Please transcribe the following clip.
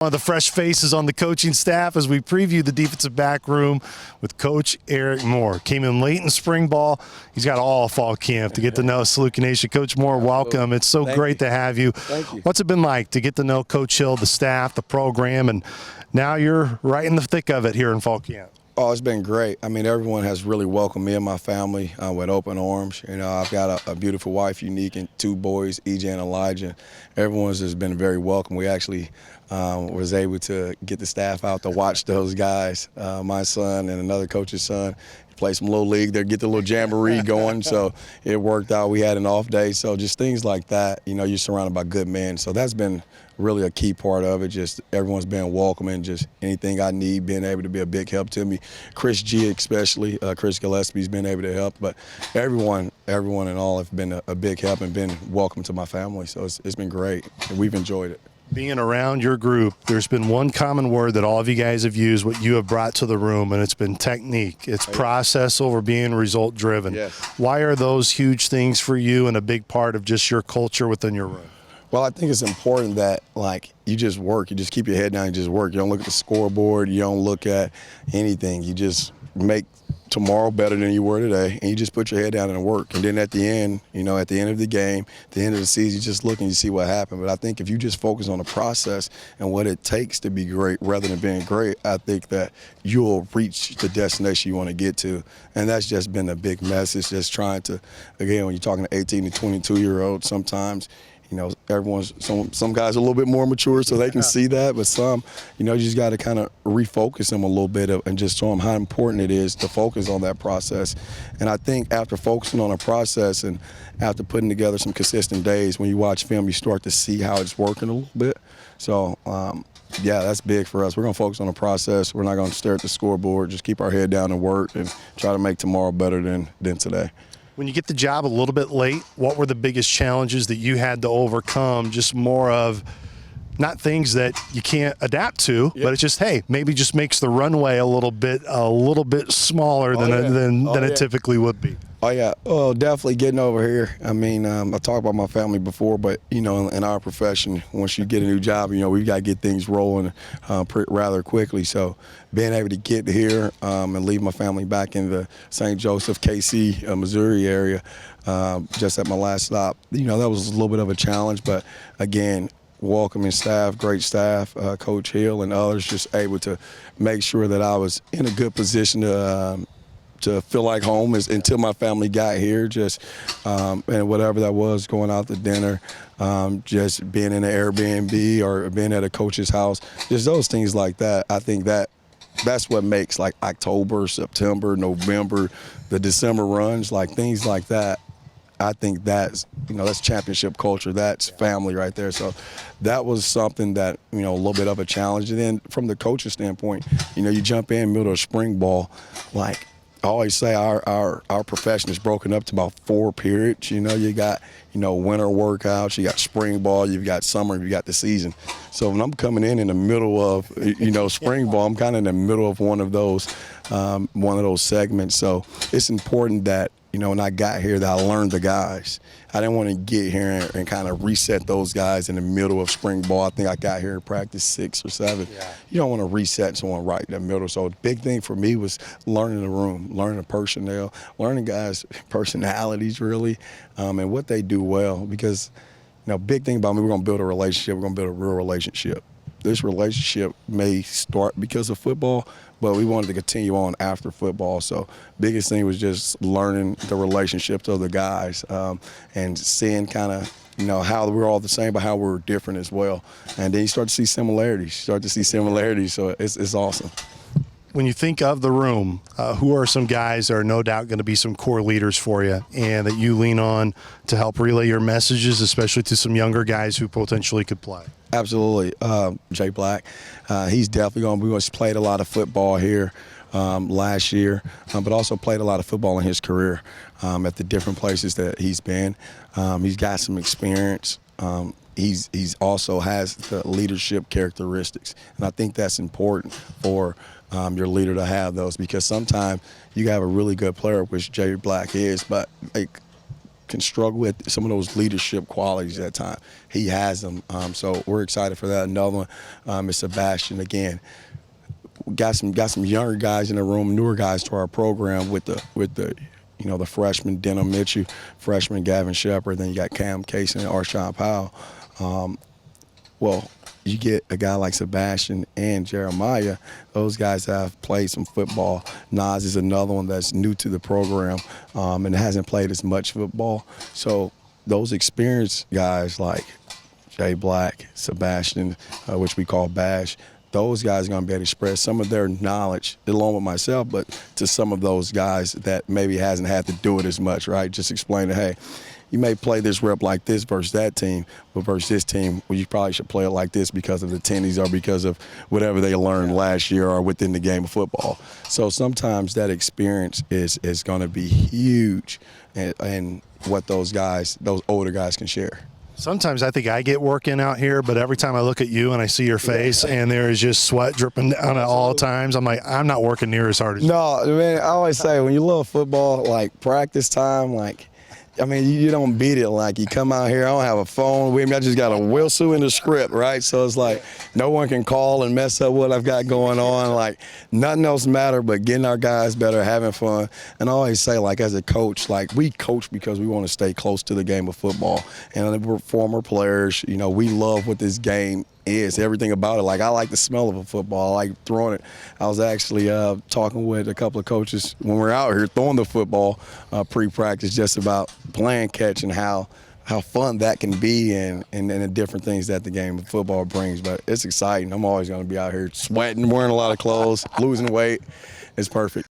One of the fresh faces on the coaching staff as we preview the defensive back room with Coach Eriq Moore. Came in late in spring ball. He's got all fall camp to get to know Saluki Nation. Coach Moore, welcome. It's so great to have you. Thank you. What's it been like to get to know Coach Hill, the staff, the program, and now you're right in the thick of it here in fall camp? Oh, it's been great. I mean, everyone has really welcomed me and my family with open arms. You know, I've got a beautiful wife, Unique, and two boys, EJ and Elijah. Everyone's just been very welcome. We actually was able to get the staff out to watch those guys. My son and another coach's son play some little league there, get the little jamboree going. So it worked out. We had an off day. So just things like that. You know, you're surrounded by good men. So that's been really a key part of it. Just everyone's been welcoming. Just anything I need, being able to be a big help to me. Chris G, especially Chris Gillespie's been able to help. But everyone and all have been a big help and been welcome to my family. So it's been great. And we've enjoyed it. Being around your group, there's been one common word that all of you guys have used, what you have brought to the room, and it's been technique. It's process over being result driven. Yes. Why are those huge things for you and a big part of just your culture within your room? Well, I think it's important that, like, you just work. You just keep your head down and just work. You don't look at the scoreboard. You don't look at anything. You just make tomorrow better than you were today, and you just put your head down and work. And then at the end, you know, at the end of the game, the end of the season, you just look and you see what happened. But I think if you just focus on the process and what it takes to be great rather than being great, I think that you'll reach the destination you want to get to. And that's just been a big message, just trying to, again, when you're talking to 18 to 22-year-olds, sometimes, you know, some guys are a little bit more mature, so they can see that, but some, you know, you just got to kind of refocus them a little bit and just show them how important it is to focus on that process. And I think after focusing on a process and after putting together some consistent days, when you watch film, you start to see how it's working a little bit. So, yeah, that's big for us. We're going to focus on the process. We're not going to stare at the scoreboard. Just keep our head down and work and try to make tomorrow better than today. When you get the job a little bit late, what were the biggest challenges that you had to overcome? Just more of not things that you can't adapt to, but it's just, hey, maybe just makes the runway a little bit smaller than it typically would be. Oh, yeah. Oh, definitely getting over here. I mean, I talked about my family before, but, you know, in our profession, once you get a new job, you know, we've got to get things rolling rather quickly. So being able to get here and leave my family back in the St. Joseph, KC, Missouri area just at my last stop, you know, that was a little bit of a challenge. But, again, welcoming staff, great staff, Coach Hill and others, just able to make sure that I was in a good position to feel like home until my family got here, just and whatever that was, going out to dinner, just being in an Airbnb or being at a coach's house, just those things like that. I think that's what makes, like, October, September, November, the December runs, like things like that. I think that's, you know, that's championship culture. That's family right there. So that was something that, you know, a little bit of a challenge. And then from the coach's standpoint, you know, you jump in middle of spring ball, like, I always say our profession is broken up to about 4 periods. You know, you got, you know, winter workouts, you got spring ball, you've got summer, you got the season. So when I'm coming in the middle of, you know, spring ball, I'm kind of in the middle of one of those segments. So it's important that, you know, when I got here, that I learned the guys. I didn't want to get here and kind of reset those guys in the middle of spring ball. I think I got here in practice 6 or 7. Yeah. You don't want to reset someone right in the middle. So the big thing for me was learning the room, learning the personnel, learning guys' personalities, really, and what they do well. Because, you know, big thing about me, we're going to build a relationship. We're going to build a real relationship. This relationship may start because of football, but we wanted to continue on after football. So biggest thing was just learning the relationships of the guys and seeing kind of, you know, how we're all the same, but how we're different as well. And then you start to see similarities. So it's awesome. When you think of the room, who are some guys that are no doubt going to be some core leaders for you and that you lean on to help relay your messages, especially to some younger guys who potentially could play? Absolutely. Jay Black, he's definitely going to be. He played a lot of football here last year, but also played a lot of football in his career at the different places that he's been. He's got some experience. He's also has the leadership characteristics, and I think that's important for your leader to have those, because sometimes you have a really good player, which Jay Black is, but like can struggle with some of those leadership qualities at times. He has them. So we're excited for that. Another one is Sebastian again. Got some younger guys in the room, newer guys to our program with the the freshman Denham Mitchell, freshman Gavin Shepard, then you got Cam Case and Arshawn Powell. Well, you get a guy like Sebastian and Jeremiah. Those guys have played some football. Nas is another one that's new to the program and hasn't played as much football. So those experienced guys like Jay Black, Sebastian, which we call Bash, those guys are going to be able to express some of their knowledge, along with myself, but to some of those guys that maybe hasn't had to do it as much, right? Just explain that, hey, you may play this rep like this versus that team, but versus this team, well, you probably should play it like this because of the tennies or because of whatever they learned last year or within the game of football. So sometimes that experience is going to be huge and what those older guys can share. Sometimes I think I get working out here, but every time I look at you and I see your face and there is just sweat dripping down at all times, I'm like, I'm not working near as hard as you. No, man, I always say when you love football, like practice time, you don't beat it. Like you come out here, I don't have a phone with me. I just got a whistle in the script, right? So it's like no one can call and mess up what I've got going on. Like nothing else matter but getting our guys better, having fun. And I always say, like as a coach, like we coach because we want to stay close to the game of football. And we're former players. We love what this game is, everything about it. Like I like the smell of a football. I like throwing it. I was actually talking with a couple of coaches when we're out here throwing the football pre-practice, just about playing catch and how fun that can be and the different things that the game of football brings. But it's exciting. I'm always going to be out here sweating, wearing a lot of clothes, losing weight. It's perfect.